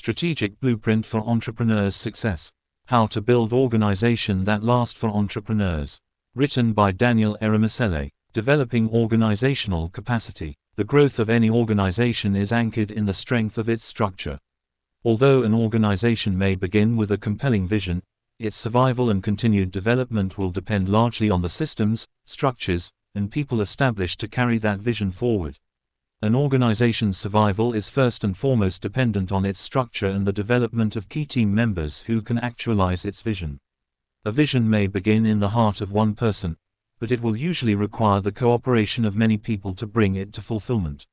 Strategic Blueprint for Entrepreneurs' Success. How to Build Organization That Last for Entrepreneurs. Written by Daniel Eremisele. Developing Organizational Capacity. The growth of any organization is anchored in the strength of its structure. Although an organization may begin with a compelling vision, its survival and continued development will depend largely on the systems, structures, and people established to carry that vision forward. An organization's survival is first and foremost dependent on its structure and the development of key team members who can actualize its vision. A vision may begin in the heart of one person, but it will usually require the cooperation of many people to bring it to fulfillment.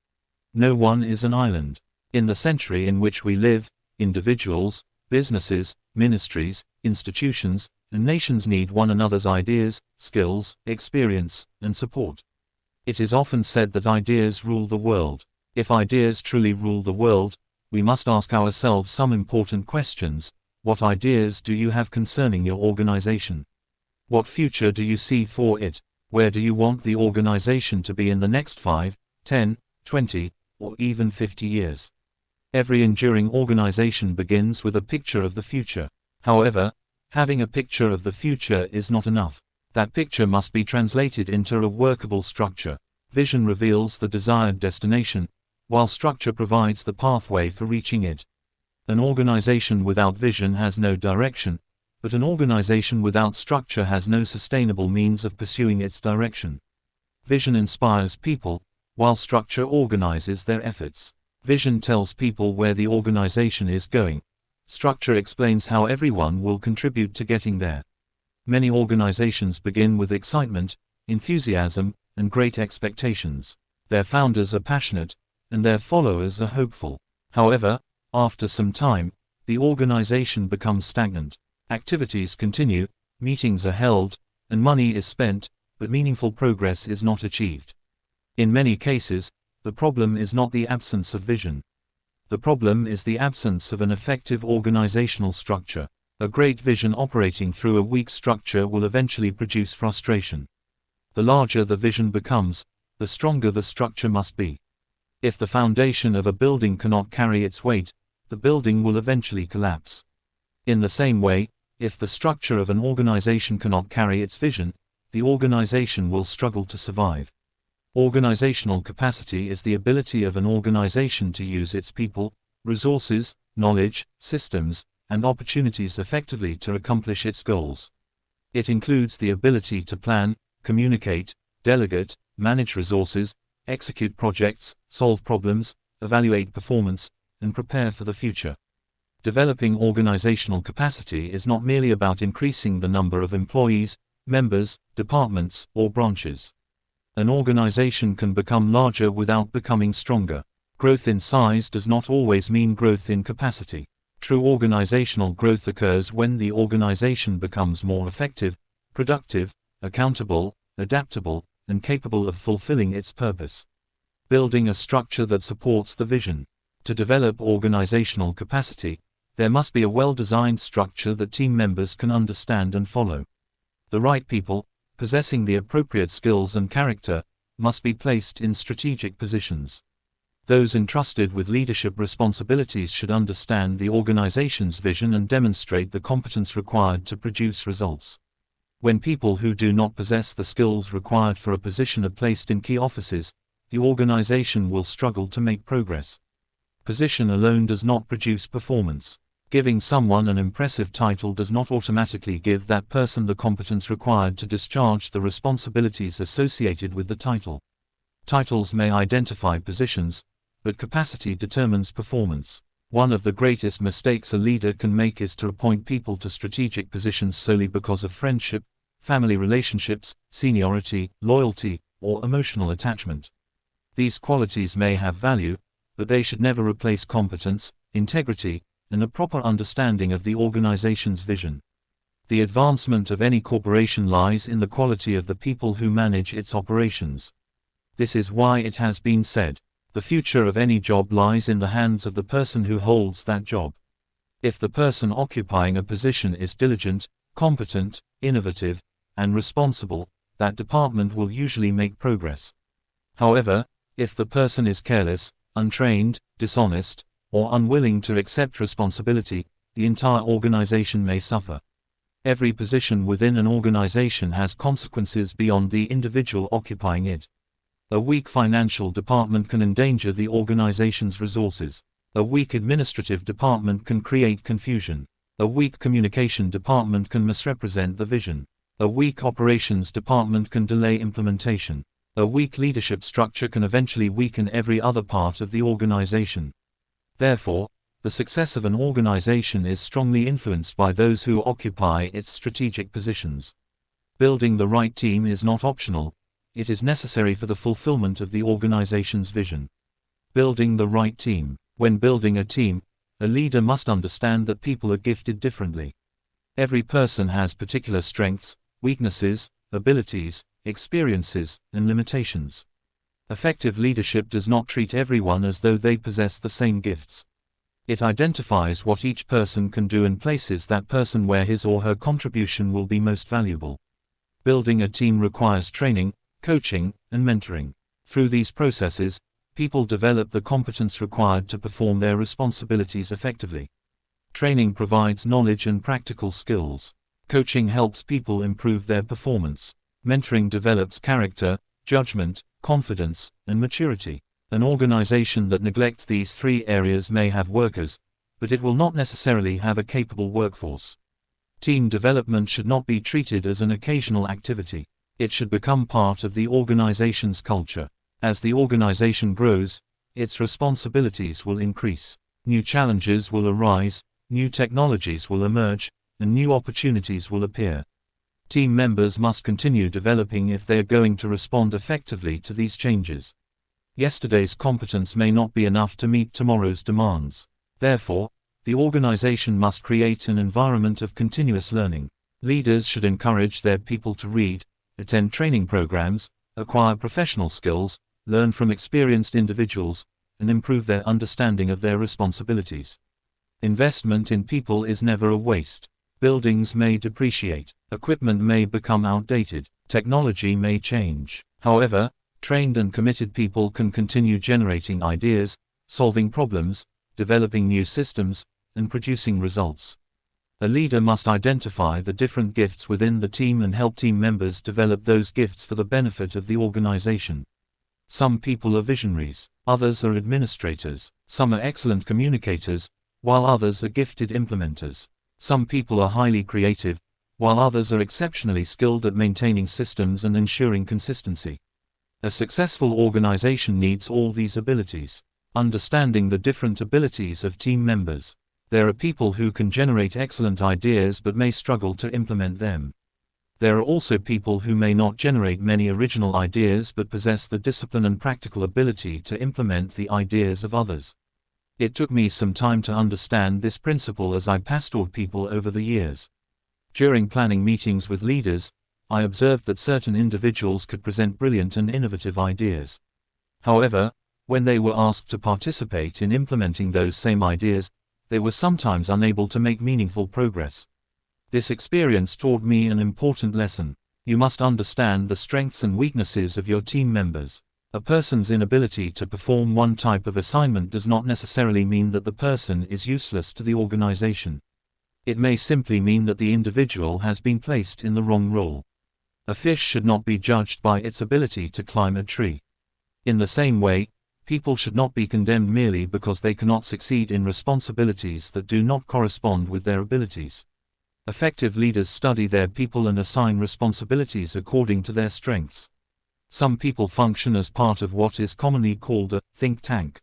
No one is an island. In the century in which we live, individuals, businesses, ministries, institutions, and nations need one another's ideas, skills, experience, and support. It is often said that ideas rule the world. If ideas truly rule the world, we must ask ourselves some important questions. What ideas do you have concerning your organization? What future do you see for it? Where do you want the organization to be in the next 5, 10, 20, or even 50 years? Every enduring organization begins with a picture of the future. However, having a picture of the future is not enough. That picture must be translated into a workable structure. Vision reveals the desired destination, while structure provides the pathway for reaching it. An organization without vision has no direction, but an organization without structure has no sustainable means of pursuing its direction. Vision inspires people, while structure organizes their efforts. Vision tells people where the organization is going. Structure explains how everyone will contribute to getting there. Many organizations begin with excitement, enthusiasm, and great expectations. Their founders are passionate, and their followers are hopeful. However, after some time, the organization becomes stagnant. Activities continue, meetings are held, and money is spent, but meaningful progress is not achieved. In many cases, the problem is not the absence of vision. The problem is the absence of an effective organizational structure. A great vision operating through a weak structure will eventually produce frustration. The larger the vision becomes, the stronger the structure must be. If the foundation of a building cannot carry its weight, the building will eventually collapse. In the same way, if the structure of an organization cannot carry its vision, the organization will struggle to survive. Organizational capacity is the ability of an organization to use its people, resources, knowledge, systems, and opportunities effectively to accomplish its goals. It includes the ability to plan, communicate, delegate, manage resources, execute projects, solve problems, evaluate performance, and prepare for the future. Developing organizational capacity is not merely about increasing the number of employees, members, departments, or branches. An organization can become larger without becoming stronger. Growth in size does not always mean growth in capacity. True organizational growth occurs when the organization becomes more effective, productive, accountable, adaptable, and capable of fulfilling its purpose. Building a structure that supports the vision. To develop organizational capacity, there must be a well-designed structure that team members can understand and follow. The right people, possessing the appropriate skills and character, must be placed in strategic positions. Those entrusted with leadership responsibilities should understand the organization's vision and demonstrate the competence required to produce results. When people who do not possess the skills required for a position are placed in key offices, the organization will struggle to make progress. Position alone does not produce performance. Giving someone an impressive title does not automatically give that person the competence required to discharge the responsibilities associated with the title. Titles may identify positions, but capacity determines performance. One of the greatest mistakes a leader can make is to appoint people to strategic positions solely because of friendship, family relationships, seniority, loyalty, or emotional attachment. These qualities may have value, but they should never replace competence, integrity, and a proper understanding of the organization's vision. The advancement of any corporation lies in the quality of the people who manage its operations. This is why it has been said, the future of any job lies in the hands of the person who holds that job. If the person occupying a position is diligent, competent, innovative, and responsible, that department will usually make progress. However, if the person is careless, untrained, dishonest, or unwilling to accept responsibility, the entire organization may suffer. Every position within an organization has consequences beyond the individual occupying it. A weak financial department can endanger the organization's resources. A weak administrative department can create confusion. A weak communication department can misrepresent the vision. A weak operations department can delay implementation. A weak leadership structure can eventually weaken every other part of the organization. Therefore, the success of an organization is strongly influenced by those who occupy its strategic positions. Building the right team is not optional, it is necessary for the fulfillment of the organization's vision. Building the right team. When building a team, a leader must understand that people are gifted differently. Every person has particular strengths, weaknesses, abilities, experiences, and limitations. Effective leadership does not treat everyone as though they possess the same gifts. It identifies what each person can do and places that person where his or her contribution will be most valuable. Building a team requires training, coaching, and mentoring. Through these processes, people develop the competence required to perform their responsibilities effectively. Training provides knowledge and practical skills. Coaching helps people improve their performance. Mentoring develops character, judgment, confidence, and maturity. An organization that neglects these three areas may have workers, but it will not necessarily have a capable workforce. Team development should not be treated as an occasional activity. It should become part of the organization's culture. As the organization grows, its responsibilities will increase. New challenges will arise, new technologies will emerge, and new opportunities will appear. Team members must continue developing if they are going to respond effectively to these changes. Yesterday's competence may not be enough to meet tomorrow's demands. Therefore, the organization must create an environment of continuous learning. Leaders should encourage their people to read, attend training programs, acquire professional skills, learn from experienced individuals, and improve their understanding of their responsibilities. Investment in people is never a waste. Buildings may depreciate, equipment may become outdated, technology may change. However, trained and committed people can continue generating ideas, solving problems, developing new systems, and producing results. A leader must identify the different gifts within the team and help team members develop those gifts for the benefit of the organization. Some people are visionaries, others are administrators, some are excellent communicators, while others are gifted implementers. Some people are highly creative, while others are exceptionally skilled at maintaining systems and ensuring consistency. A successful organization needs all these abilities. Understanding the different abilities of team members. There are people who can generate excellent ideas but may struggle to implement them. There are also people who may not generate many original ideas but possess the discipline and practical ability to implement the ideas of others. It took me some time to understand this principle as I pastored people over the years. During planning meetings with leaders, I observed that certain individuals could present brilliant and innovative ideas. However, when they were asked to participate in implementing those same ideas, they were sometimes unable to make meaningful progress. This experience taught me an important lesson. You must understand the strengths and weaknesses of your team members. A person's inability to perform one type of assignment does not necessarily mean that the person is useless to the organization. It may simply mean that the individual has been placed in the wrong role. A fish should not be judged by its ability to climb a tree. In the same way, people should not be condemned merely because they cannot succeed in responsibilities that do not correspond with their abilities. Effective leaders study their people and assign responsibilities according to their strengths. Some people function as part of what is commonly called a think tank.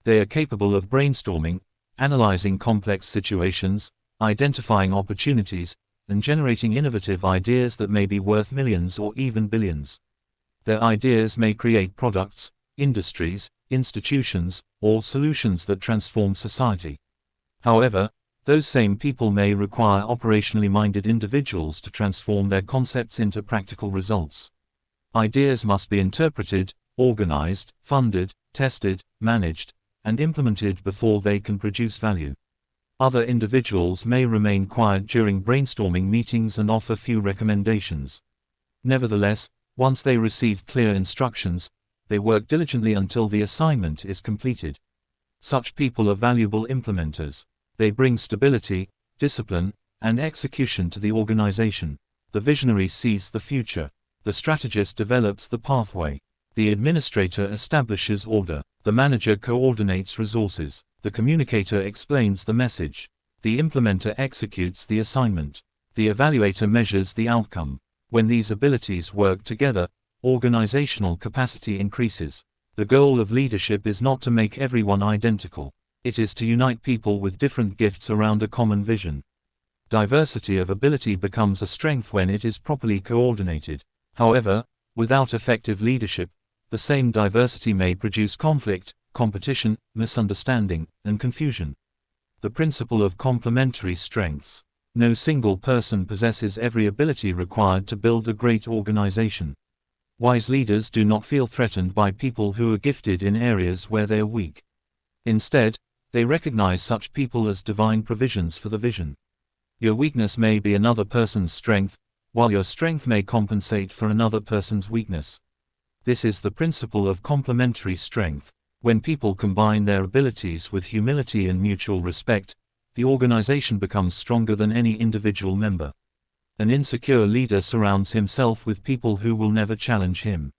They are capable of brainstorming, analyzing complex situations, identifying opportunities, and generating innovative ideas that may be worth millions or even billions. Their ideas may create products, industries, institutions, or solutions that transform society. However, those same people may require operationally minded individuals to transform their concepts into practical results. Ideas must be interpreted, organized, funded, tested, managed, and implemented before they can produce value. Other individuals may remain quiet during brainstorming meetings and offer few recommendations. Nevertheless, once they receive clear instructions, they work diligently until the assignment is completed. Such people are valuable implementers. They bring stability, discipline, and execution to the organization. The visionary sees the future. The strategist develops the pathway. The administrator establishes order. The manager coordinates resources. The communicator explains the message. The implementer executes the assignment. The evaluator measures the outcome. When these abilities work together, organizational capacity increases. The goal of leadership is not to make everyone identical. It is to unite people with different gifts around a common vision. Diversity of ability becomes a strength when it is properly coordinated. However, without effective leadership, the same diversity may produce conflict, competition, misunderstanding, and confusion. The principle of complementary strengths. No single person possesses every ability required to build a great organization. Wise leaders do not feel threatened by people who are gifted in areas where they are weak. Instead, they recognize such people as divine provisions for the vision. Your weakness may be another person's strength, while your strength may compensate for another person's weakness. This is the principle of complementary strength. When people combine their abilities with humility and mutual respect, the organization becomes stronger than any individual member. An insecure leader surrounds himself with people who will never challenge him.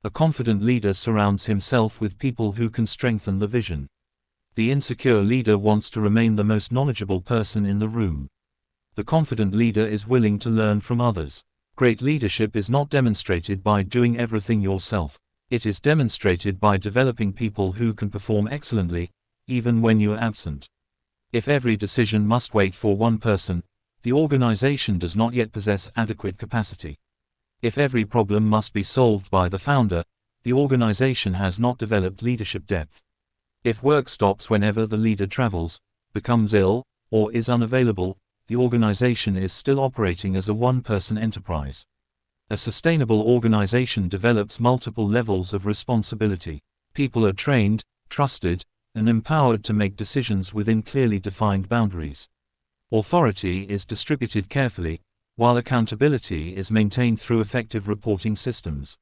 A confident leader surrounds himself with people who can strengthen the vision. The insecure leader wants to remain the most knowledgeable person in the room. The confident leader is willing to learn from others. Great leadership is not demonstrated by doing everything yourself. It is demonstrated by developing people who can perform excellently, even when you are absent. If every decision must wait for one person, the organization does not yet possess adequate capacity. If every problem must be solved by the founder, the organization has not developed leadership depth. If work stops whenever the leader travels, becomes ill, or is unavailable, the organization is still operating as a one-person enterprise. A sustainable organization develops multiple levels of responsibility. People are trained, trusted, and empowered to make decisions within clearly defined boundaries. Authority is distributed carefully, while accountability is maintained through effective reporting systems.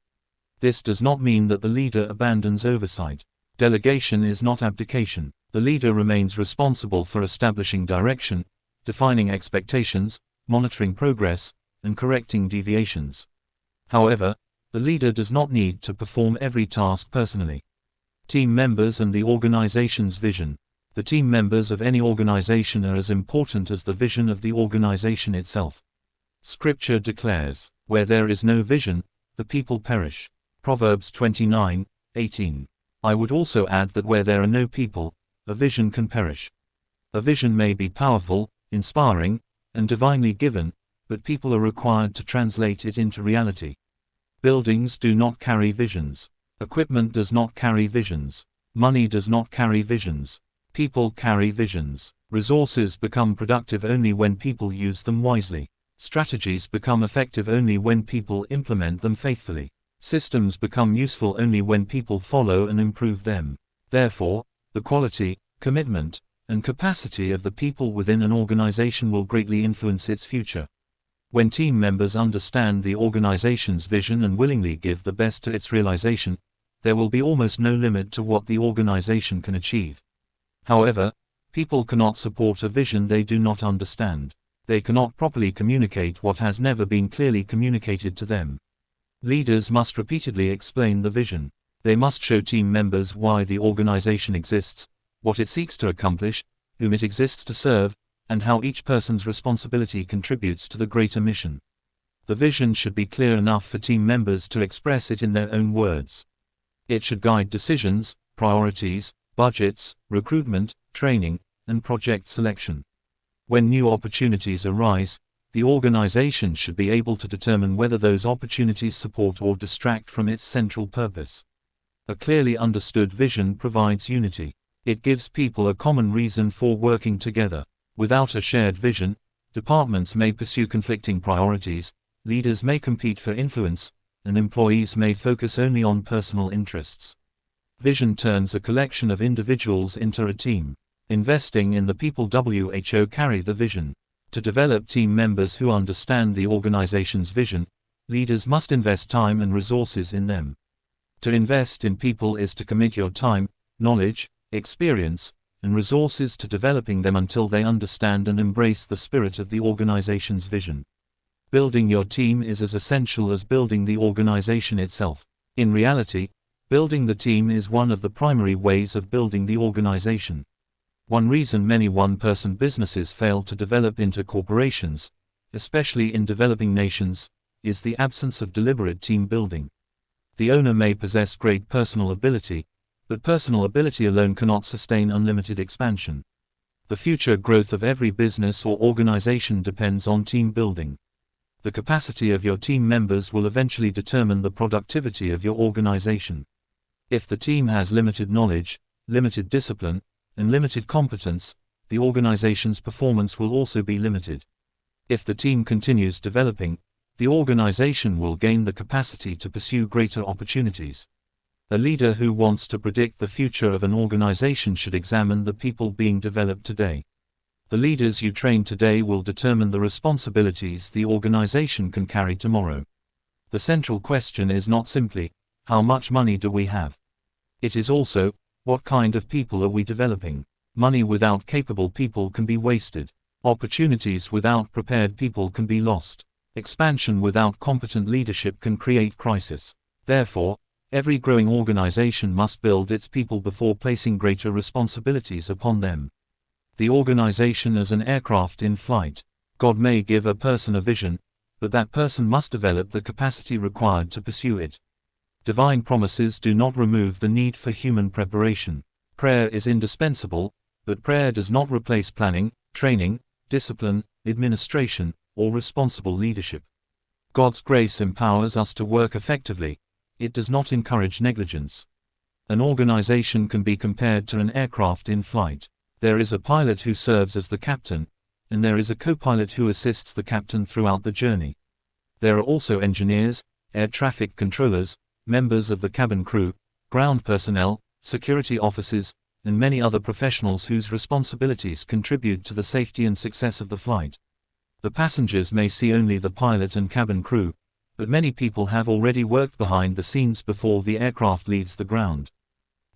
This does not mean that the leader abandons oversight. Delegation is not abdication. The leader remains responsible for establishing direction, defining expectations, monitoring progress, and correcting deviations. However, the leader does not need to perform every task personally. Team members and the organization's vision. The team members of any organization are as important as the vision of the organization itself. Scripture declares, "Where there is no vision, the people perish." Proverbs 29:18. I would also add that where there are no people, a vision can perish. A vision may be powerful, inspiring, and divinely given, but people are required to translate it into reality. Buildings do not carry visions. Equipment does not carry visions. Money does not carry visions. People carry visions. Resources become productive only when people use them wisely. Strategies become effective only when people implement them faithfully. Systems become useful only when people follow and improve them. Therefore, the quality, commitment, and capacity of the people within an organization will greatly influence its future. When team members understand the organization's vision and willingly give the best to its realization, there will be almost no limit to what the organization can achieve. However, people cannot support a vision they do not understand. They cannot properly communicate what has never been clearly communicated to them. Leaders must repeatedly explain the vision. They must show team members why the organization exists, what it seeks to accomplish, whom it exists to serve, and how each person's responsibility contributes to the greater mission. The vision should be clear enough for team members to express it in their own words. It should guide decisions, priorities, budgets, recruitment, training, and project selection. When new opportunities arise, the organization should be able to determine whether those opportunities support or distract from its central purpose. A clearly understood vision provides unity. It gives people a common reason for working together. Without a shared vision, departments may pursue conflicting priorities, leaders may compete for influence, and employees may focus only on personal interests. Vision turns a collection of individuals into a team. Investing in the people who carry the vision. To develop team members who understand the organization's vision, leaders must invest time and resources in them. To invest in people is to commit your time, knowledge, experience, and resources to developing them until they understand and embrace the spirit of the organization's vision. Building your team is as essential as building the organization itself. In reality, building the team is one of the primary ways of building the organization. One reason many one-person businesses fail to develop into corporations, especially in developing nations, is the absence of deliberate team building. The owner may possess great personal ability, but personal ability alone cannot sustain unlimited expansion. The future growth of every business or organization depends on team building. The capacity of your team members will eventually determine the productivity of your organization. If the team has limited knowledge, limited discipline, and limited competence, the organization's performance will also be limited. If the team continues developing, the organization will gain the capacity to pursue greater opportunities. A leader who wants to predict the future of an organization should examine the people being developed today. The leaders you train today will determine the responsibilities the organization can carry tomorrow. The central question is not simply, how much money do we have? It is also, what kind of people are we developing? Money without capable people can be wasted. Opportunities without prepared people can be lost. Expansion without competent leadership can create crisis. Therefore, every growing organization must build its people before placing greater responsibilities upon them. The organization is an aircraft in flight. God may give a person a vision, but that person must develop the capacity required to pursue it. Divine promises do not remove the need for human preparation. Prayer is indispensable, but prayer does not replace planning, training, discipline, administration, or responsible leadership. God's grace empowers us to work effectively. It does not encourage negligence. An organization can be compared to an aircraft in flight. There is a pilot who serves as the captain, and there is a co-pilot who assists the captain throughout the journey. There are also engineers, air traffic controllers, members of the cabin crew, ground personnel, security officers, and many other professionals whose responsibilities contribute to the safety and success of the flight. The passengers may see only the pilot and cabin crew, but many people have already worked behind the scenes before the aircraft leaves the ground.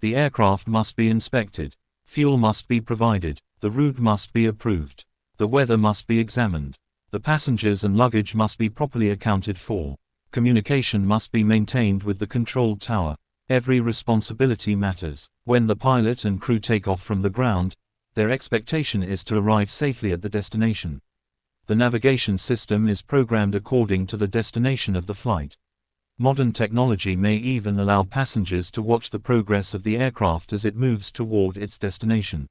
The aircraft must be inspected, fuel must be provided, the route must be approved, the weather must be examined, the passengers and luggage must be properly accounted for. Communication must be maintained with the control tower. Every responsibility matters. When the pilot and crew take off from the ground, their expectation is to arrive safely at the destination. The navigation system is programmed according to the destination of the flight. Modern technology may even allow passengers to watch the progress of the aircraft as it moves toward its destination.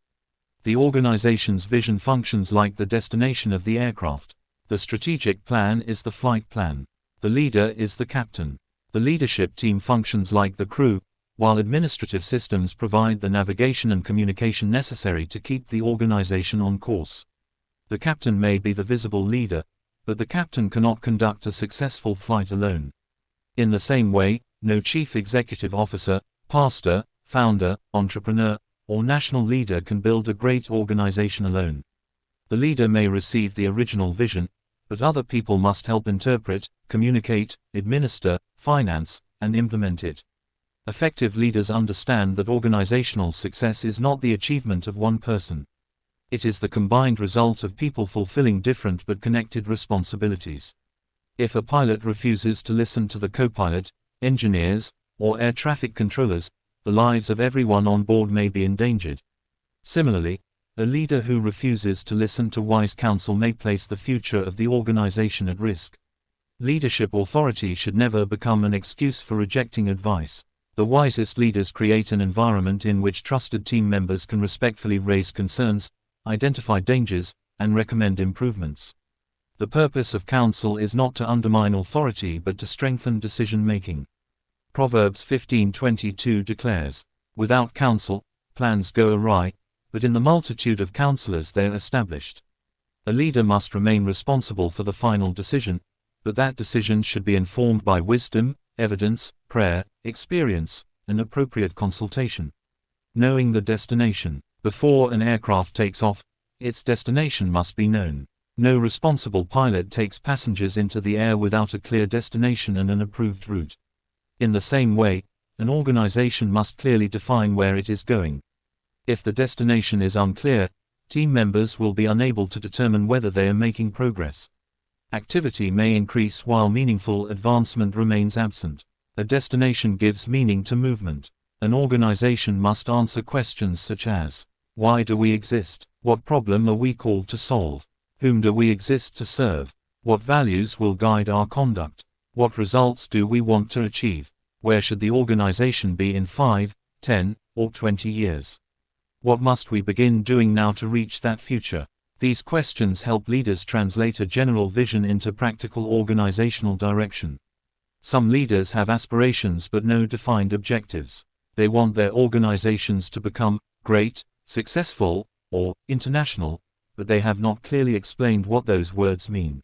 The organization's vision functions like the destination of the aircraft. The strategic plan is the flight plan. The leader is the captain. The leadership team functions like the crew, while administrative systems provide the navigation and communication necessary to keep the organization on course. The captain may be the visible leader, but the captain cannot conduct a successful flight alone. In the same way, no chief executive officer, pastor, founder, entrepreneur, or national leader can build a great organization alone. The leader may receive the original vision, but other people must help interpret, communicate, administer, finance, and implement it. Effective leaders understand that organizational success is not the achievement of one person. It is the combined result of people fulfilling different but connected responsibilities. If a pilot refuses to listen to the co-pilot, engineers, or air traffic controllers, the lives of everyone on board may be endangered. Similarly, a leader who refuses to listen to wise counsel may place the future of the organization at risk. Leadership authority should never become an excuse for rejecting advice. The wisest leaders create an environment in which trusted team members can respectfully raise concerns, identify dangers, and recommend improvements. The purpose of counsel is not to undermine authority but to strengthen decision-making. Proverbs 15:22 declares, "Without counsel, plans go awry, but in the multitude of counselors they are established." A leader must remain responsible for the final decision, but that decision should be informed by wisdom, evidence, prayer, experience, and appropriate consultation. Knowing the destination. Before an aircraft takes off, its destination must be known. No responsible pilot takes passengers into the air without a clear destination and an approved route. In the same way, an organization must clearly define where it is going. If the destination is unclear, team members will be unable to determine whether they are making progress. Activity may increase while meaningful advancement remains absent. A destination gives meaning to movement. An organization must answer questions such as, why do we exist? What problem are we called to solve? Whom do we exist to serve? What values will guide our conduct? What results do we want to achieve? Where should the organization be in 5, 10, or 20 years? What must we begin doing now to reach that future? These questions help leaders translate a general vision into practical organizational direction. Some leaders have aspirations but no defined objectives. They want their organizations to become great, successful, or international, but they have not clearly explained what those words mean.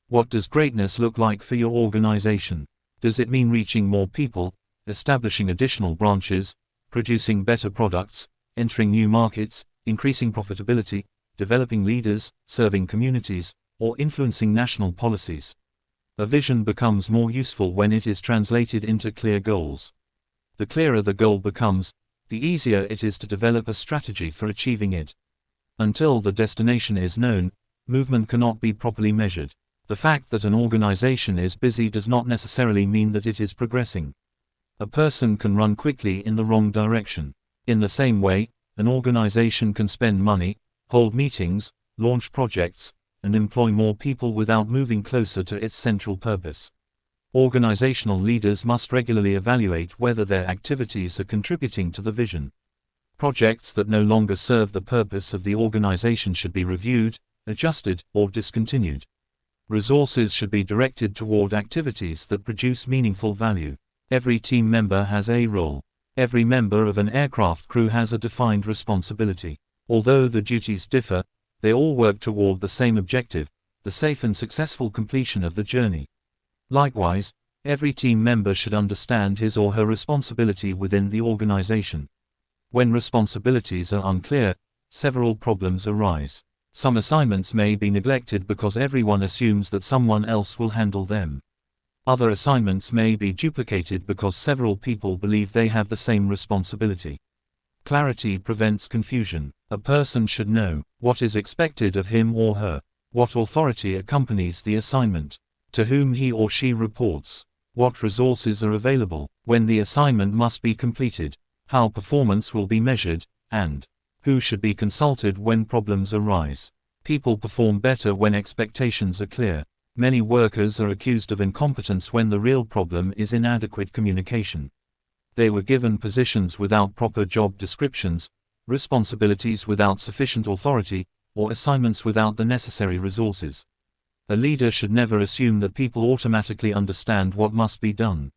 What does greatness look like for your organization? Does it mean reaching more people, establishing additional branches, producing better products, entering new markets, increasing profitability, developing leaders, serving communities, or influencing national policies? A vision becomes more useful when it is translated into clear goals. The clearer the goal becomes, the easier it is to develop a strategy for achieving it. Until the destination is known, movement cannot be properly measured. The fact that an organization is busy does not necessarily mean that it is progressing. A person can run quickly in the wrong direction. In the same way, an organization can spend money, hold meetings, launch projects, and employ more people without moving closer to its central purpose. Organizational leaders must regularly evaluate whether their activities are contributing to the vision. Projects that no longer serve the purpose of the organization should be reviewed, adjusted, or discontinued. Resources should be directed toward activities that produce meaningful value. Every team member has a role. Every member of an aircraft crew has a defined responsibility. Although the duties differ, they all work toward the same objective, the safe and successful completion of the journey. Likewise, every team member should understand his or her responsibility within the organization. When responsibilities are unclear, several problems arise. Some assignments may be neglected because everyone assumes that someone else will handle them. Other assignments may be duplicated because several people believe they have the same responsibility. Clarity prevents confusion. A person should know what is expected of him or her, what authority accompanies the assignment, to whom he or she reports, what resources are available, when the assignment must be completed, how performance will be measured, and who should be consulted when problems arise. People perform better when expectations are clear. Many workers are accused of incompetence when the real problem is inadequate communication. They were given positions without proper job descriptions, responsibilities without sufficient authority, or assignments without the necessary resources. A leader should never assume that people automatically understand what must be done.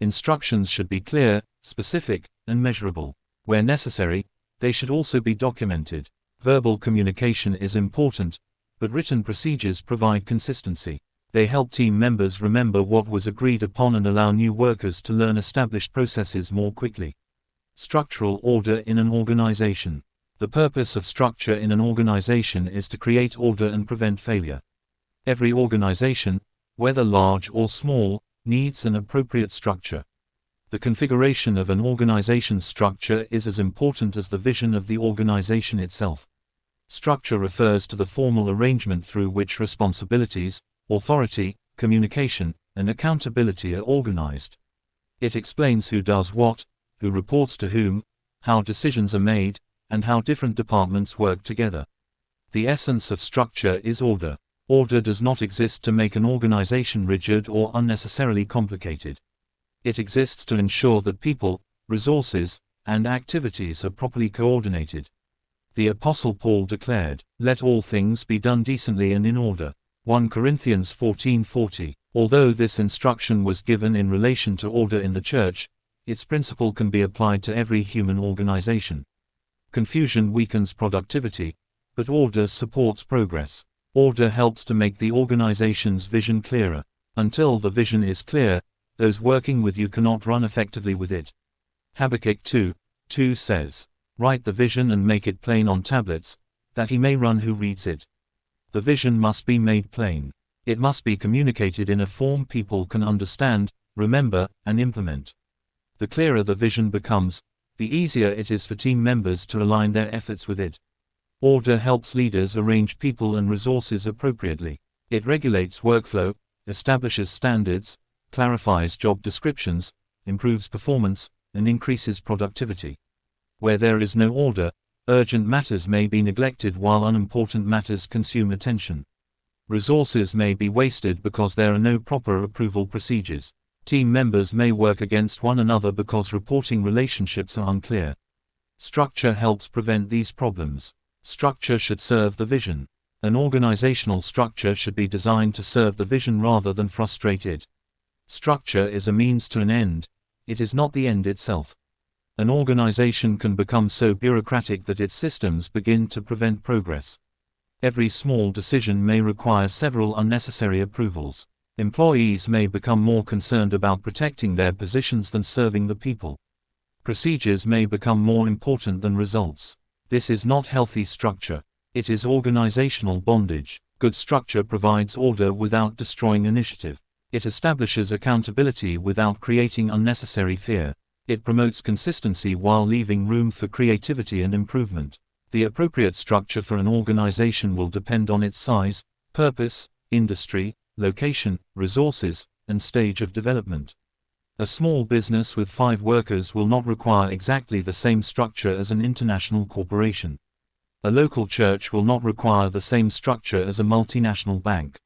Instructions should be clear, specific, and measurable. Where necessary, they should also be documented. Verbal communication is important, but written procedures provide consistency. They help team members remember what was agreed upon and allow new workers to learn established processes more quickly. Structural order in an organization. The purpose of structure in an organization is to create order and prevent failure. Every organization, whether large or small, needs an appropriate structure. The configuration of an organization's structure is as important as the vision of the organization itself. Structure refers to the formal arrangement through which responsibilities, authority, communication, and accountability are organized. It explains who does what, who reports to whom, how decisions are made, and how different departments work together. The essence of structure is order. Order does not exist to make an organization rigid or unnecessarily complicated. It exists to ensure that people, resources, and activities are properly coordinated. The Apostle Paul declared, "Let all things be done decently and in order." 1 Corinthians 14:40. Although this instruction was given in relation to order in the church, its principle can be applied to every human organization. Confusion weakens productivity, but order supports progress. Order helps to make the organization's vision clearer. Until the vision is clear, those working with you cannot run effectively with it. Habakkuk 2:2 says, "Write the vision and make it plain on tablets, that he may run who reads it." The vision must be made plain. It must be communicated in a form people can understand, remember, and implement. The clearer the vision becomes, the easier it is for team members to align their efforts with it. Order helps leaders arrange people and resources appropriately. It regulates workflow, establishes standards, clarifies job descriptions, improves performance, and increases productivity. Where there is no order, urgent matters may be neglected while unimportant matters consume attention. Resources may be wasted because there are no proper approval procedures. Team members may work against one another because reporting relationships are unclear. Structure helps prevent these problems. Structure should serve the vision. An organizational structure should be designed to serve the vision rather than frustrate it. Structure is a means to an end. It is not the end itself. An organization can become so bureaucratic that its systems begin to prevent progress. Every small decision may require several unnecessary approvals. Employees may become more concerned about protecting their positions than serving the people. Procedures may become more important than results. This is not healthy structure. It is organizational bondage. Good structure provides order without destroying initiative. It establishes accountability without creating unnecessary fear. It promotes consistency while leaving room for creativity and improvement. The appropriate structure for an organization will depend on its size, purpose, industry, location, resources, and stage of development. A small business with 5 workers will not require exactly the same structure as an international corporation. A local church will not require the same structure as a multinational bank.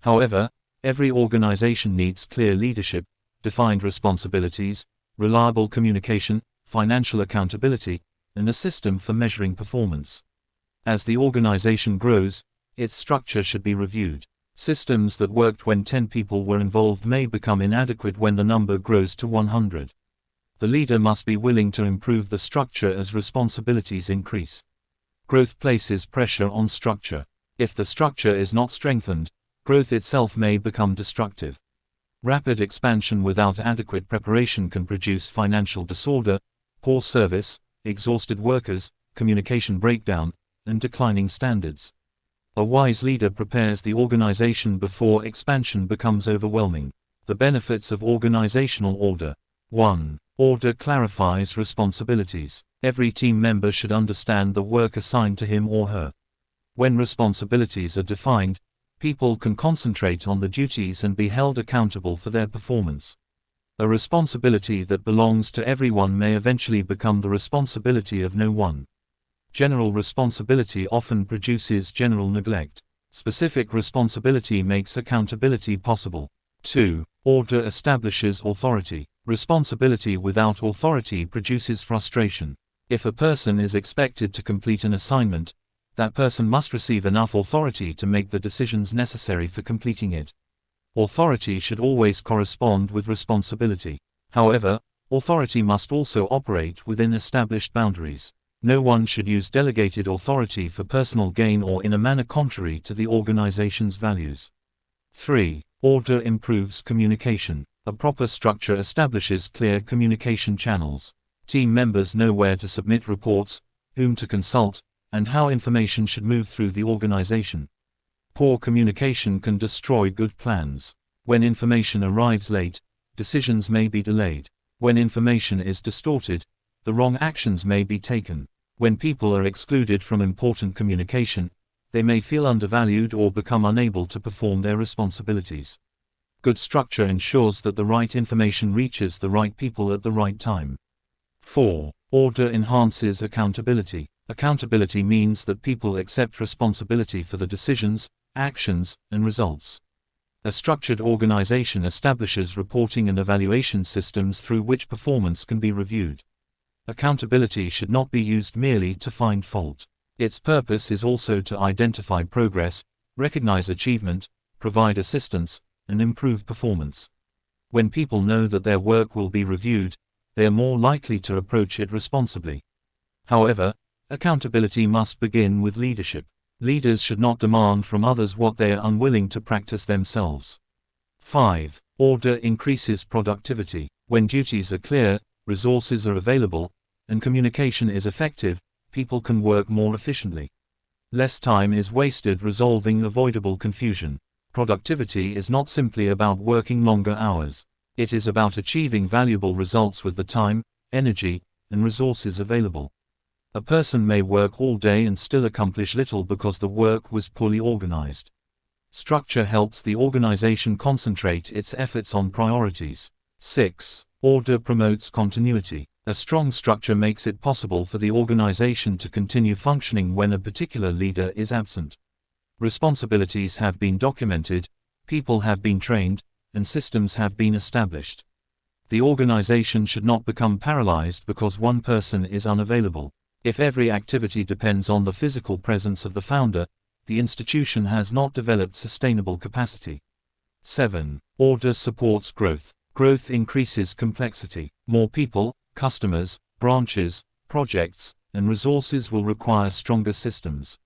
However, every organization needs clear leadership, defined responsibilities, reliable communication, financial accountability, and a system for measuring performance. As the organization grows, its structure should be reviewed. Systems that worked when 10 people were involved may become inadequate when the number grows to 100. The leader must be willing to improve the structure as responsibilities increase. Growth places pressure on structure. If the structure is not strengthened, growth itself may become destructive. Rapid expansion without adequate preparation can produce financial disorder, poor service, exhausted workers, communication breakdown, and declining standards. A wise leader prepares the organization before expansion becomes overwhelming. The benefits of organizational order. 1. Order clarifies responsibilities. Every team member should understand the work assigned to him or her. When responsibilities are defined, people can concentrate on the duties and be held accountable for their performance. A responsibility that belongs to everyone may eventually become the responsibility of no one. General responsibility often produces general neglect. Specific responsibility makes accountability possible. 2. Order establishes authority. Responsibility without authority produces frustration. If a person is expected to complete an assignment, that person must receive enough authority to make the decisions necessary for completing it. Authority should always correspond with responsibility. However, authority must also operate within established boundaries. No one should use delegated authority for personal gain or in a manner contrary to the organization's values. 3. Order improves communication. A proper structure establishes clear communication channels. Team members know where to submit reports, whom to consult, and how information should move through the organization. Poor communication can destroy good plans. When information arrives late, decisions may be delayed. When information is distorted, the wrong actions may be taken. When people are excluded from important communication, they may feel undervalued or become unable to perform their responsibilities. Good structure ensures that the right information reaches the right people at the right time. 4. Order enhances accountability. Accountability means that people accept responsibility for the decisions, actions, and results. A structured organization establishes reporting and evaluation systems through which performance can be reviewed. Accountability should not be used merely to find fault. Its purpose is also to identify progress, recognize achievement, provide assistance, and improve performance. When people know that their work will be reviewed, they are more likely to approach it responsibly. However, accountability must begin with leadership. Leaders should not demand from others what they are unwilling to practice themselves. 5. Order increases productivity. When duties are clear, resources are available, and communication is effective, people can work more efficiently. Less time is wasted resolving avoidable confusion. Productivity is not simply about working longer hours. It is about achieving valuable results with the time, energy, and resources available. A person may work all day and still accomplish little because the work was poorly organized. Structure helps the organization concentrate its efforts on priorities. 6. Order promotes continuity. A strong structure makes it possible for the organization to continue functioning when a particular leader is absent. Responsibilities have been documented, people have been trained, and systems have been established. The organization should not become paralyzed because one person is unavailable. If every activity depends on the physical presence of the founder, the institution has not developed sustainable capacity. 7. Order supports growth. Growth increases complexity. More people, customers, branches, projects, and resources will require stronger systems.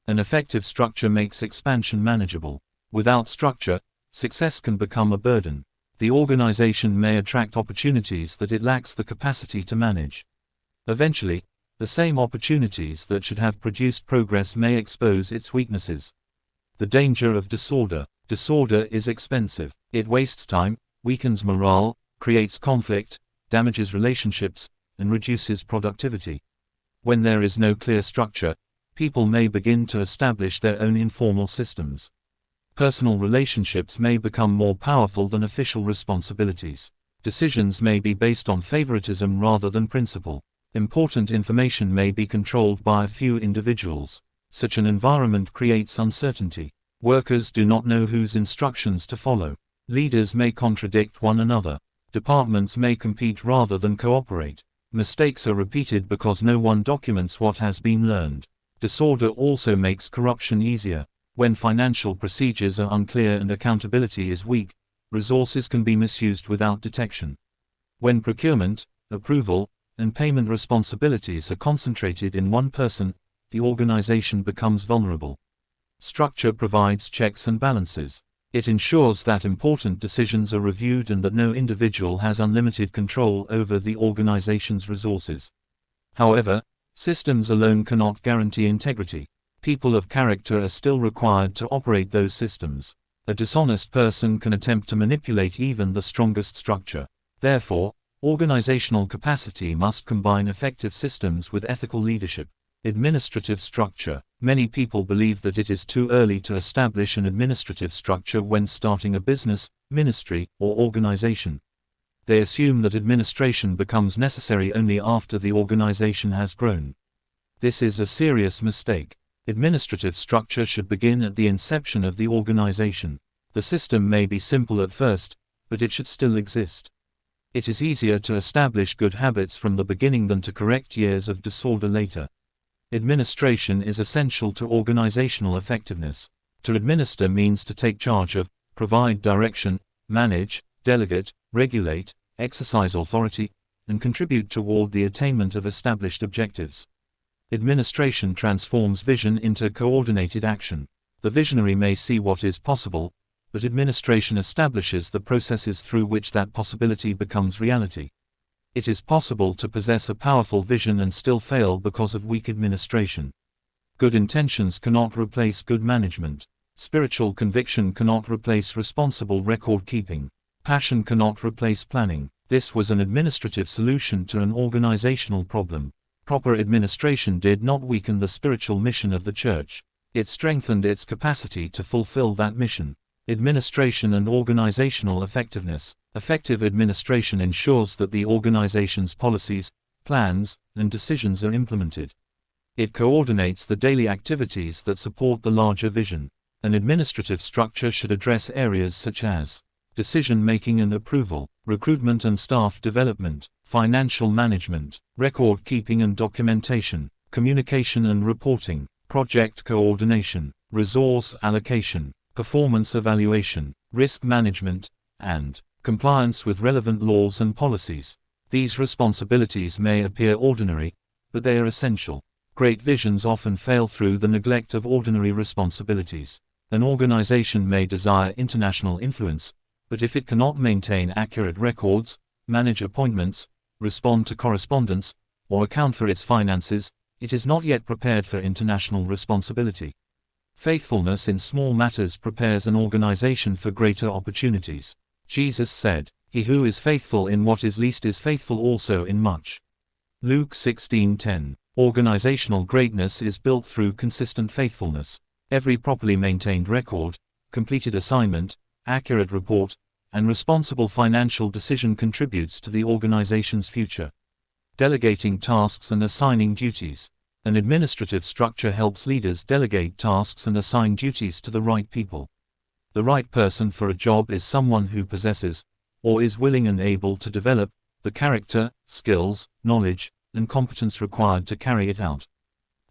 An effective structure makes expansion manageable. Without structure, success can become a burden. The organization may attract opportunities that it lacks the capacity to manage. Eventually, the same opportunities that should have produced progress may expose its weaknesses. The danger of disorder. Disorder is expensive. It wastes time, weakens morale, creates conflict, damages relationships, and reduces productivity. When there is no clear structure, people may begin to establish their own informal systems. Personal relationships may become more powerful than official responsibilities. Decisions may be based on favoritism rather than principle. Important information may be controlled by a few individuals. Such an environment creates uncertainty. Workers do not know whose instructions to follow. Leaders may contradict one another. Departments may compete rather than cooperate. Mistakes are repeated because no one documents what has been learned. Disorder also makes corruption easier. When financial procedures are unclear and accountability is weak, resources can be misused without detection. When procurement, approval, and payment responsibilities are concentrated in one person, the organization becomes vulnerable. Structure provides checks and balances. It ensures that important decisions are reviewed and that no individual has unlimited control over the organization's resources. However, systems alone cannot guarantee integrity. People of character are still required to operate those systems. A dishonest person can attempt to manipulate even the strongest structure. Therefore, organizational capacity must combine effective systems with ethical leadership. Administrative structure. Many people believe that it is too early to establish an administrative structure when starting a business, ministry, or organization. They assume that administration becomes necessary only after the organization has grown. This is a serious mistake. Administrative structure should begin at the inception of the organization. The system may be simple at first, but it should still exist. It is easier to establish good habits from the beginning than to correct years of disorder later. Administration is essential to organizational effectiveness. To administer means to take charge of, provide direction, manage, delegate, regulate, exercise authority, and contribute toward the attainment of established objectives. Administration transforms vision into coordinated action. The visionary may see what is possible, but administration establishes the processes through which that possibility becomes reality. It is possible to possess a powerful vision and still fail because of weak administration. Good intentions cannot replace good management. Spiritual conviction cannot replace responsible record keeping. Passion cannot replace planning. This was an administrative solution to an organizational problem. Proper administration did not weaken the spiritual mission of the church. It strengthened its capacity to fulfill that mission. Administration and organizational effectiveness. Effective administration ensures that the organization's policies, plans, and decisions are implemented. It coordinates the daily activities that support the larger vision. An administrative structure should address areas such as decision-making and approval, recruitment and staff development, financial management, record-keeping and documentation, communication and reporting, project coordination, resource allocation, performance evaluation, risk management, and compliance with relevant laws and policies. These responsibilities may appear ordinary, but they are essential. Great visions often fail through the neglect of ordinary responsibilities. An organization may desire international influence, but if it cannot maintain accurate records, manage appointments, respond to correspondence, or account for its finances, it is not yet prepared for international responsibility. Faithfulness in small matters prepares an organization for greater opportunities. Jesus said, "He who is faithful in what is least is faithful also in much." Luke 16:10. Organizational greatness is built through consistent faithfulness. Every properly maintained record, completed assignment, accurate report, and responsible financial decision contributes to the organization's future. Delegating tasks and assigning duties. An administrative structure helps leaders delegate tasks and assign duties to the right people. The right person for a job is someone who possesses, or is willing and able to develop, the character, skills, knowledge, and competence required to carry it out.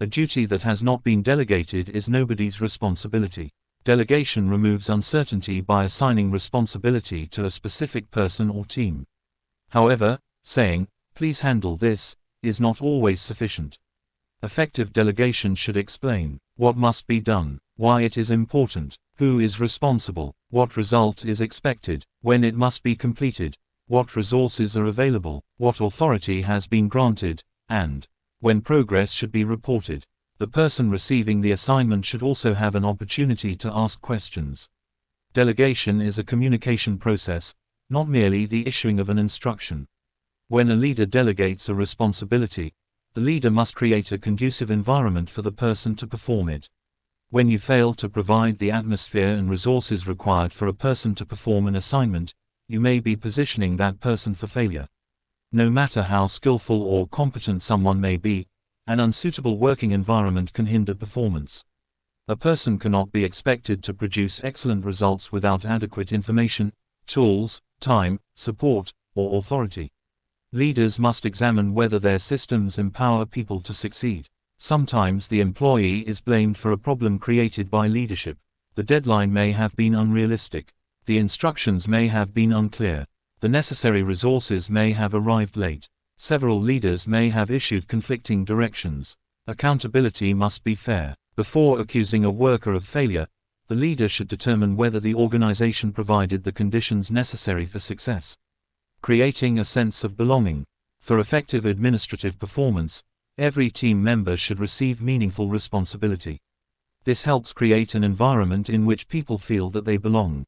A duty that has not been delegated is nobody's responsibility. Delegation removes uncertainty by assigning responsibility to a specific person or team. However, saying, "Please handle this," is not always sufficient. Effective delegation should explain what must be done, why it is important, who is responsible, what result is expected, when it must be completed, what resources are available, what authority has been granted, and when progress should be reported. The person receiving the assignment should also have an opportunity to ask questions. Delegation is a communication process, not merely the issuing of an instruction. When a leader delegates a responsibility, the leader must create a conducive environment for the person to perform it. When you fail to provide the atmosphere and resources required for a person to perform an assignment, you may be positioning that person for failure. No matter how skillful or competent someone may be, an unsuitable working environment can hinder performance. A person cannot be expected to produce excellent results without adequate information, tools, time, support, or authority. Leaders must examine whether their systems empower people to succeed. Sometimes the employee is blamed for a problem created by leadership. The deadline may have been unrealistic. The instructions may have been unclear. The necessary resources may have arrived late. Several leaders may have issued conflicting directions. Accountability must be fair. Before accusing a worker of failure, the leader should determine whether the organization provided the conditions necessary for success. Creating a sense of belonging. For effective administrative performance, every team member should receive meaningful responsibility. This helps create an environment in which people feel that they belong.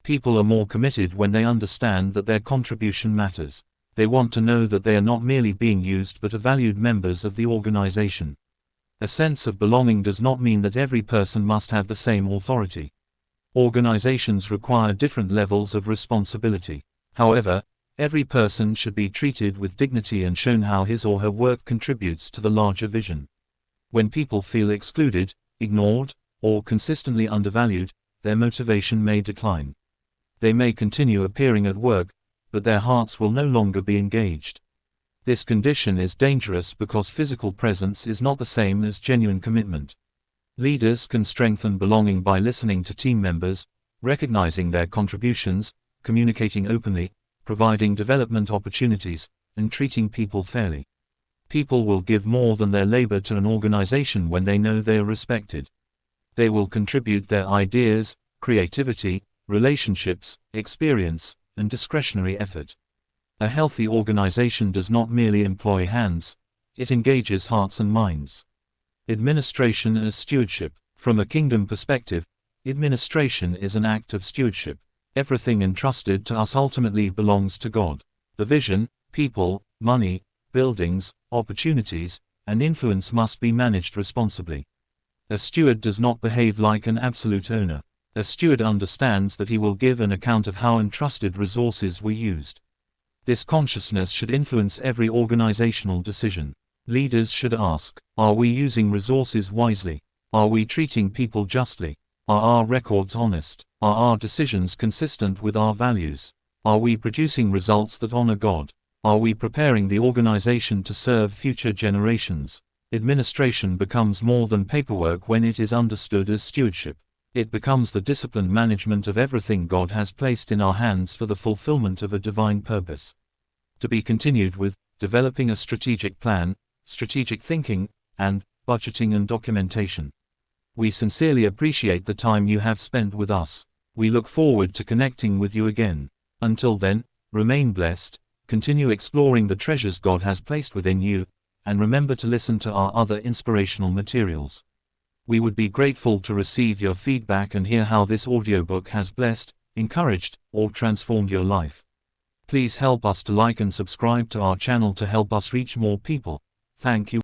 People are more committed when they understand that their contribution matters. They want to know that they are not merely being used but are valued members of the organization. A sense of belonging does not mean that every person must have the same authority. Organizations require different levels of responsibility. However, every person should be treated with dignity and shown how his or her work contributes to the larger vision. When people feel excluded, ignored, or consistently undervalued, their motivation may decline. They may continue appearing at work, but their hearts will no longer be engaged. This condition is dangerous because physical presence is not the same as genuine commitment. Leaders can strengthen belonging by listening to team members, recognizing their contributions, communicating openly, providing development opportunities, and treating people fairly. People will give more than their labor to an organization when they know they are respected. They will contribute their ideas, creativity, relationships, experience, and discretionary effort. A healthy organization does not merely employ hands, it engages hearts and minds. Administration as stewardship. From a kingdom perspective, administration is an act of stewardship. Everything entrusted to us ultimately belongs to God. The vision, people, money, buildings, opportunities, and influence must be managed responsibly. A steward does not behave like an absolute owner. A steward understands that he will give an account of how entrusted resources were used. This consciousness should influence every organizational decision. Leaders should ask, are we using resources wisely? Are we treating people justly? Are our records honest? Are our decisions consistent with our values? Are we producing results that honor God? Are we preparing the organization to serve future generations? Administration becomes more than paperwork when it is understood as stewardship. It becomes the disciplined management of everything God has placed in our hands for the fulfillment of a divine purpose. To be continued with developing a strategic plan, strategic thinking, and budgeting and documentation. We sincerely appreciate the time you have spent with us. We look forward to connecting with you again. Until then, remain blessed, continue exploring the treasures God has placed within you, and remember to listen to our other inspirational materials. We would be grateful to receive your feedback and hear how this audiobook has blessed, encouraged, or transformed your life. Please help us to like and subscribe to our channel to help us reach more people. Thank you.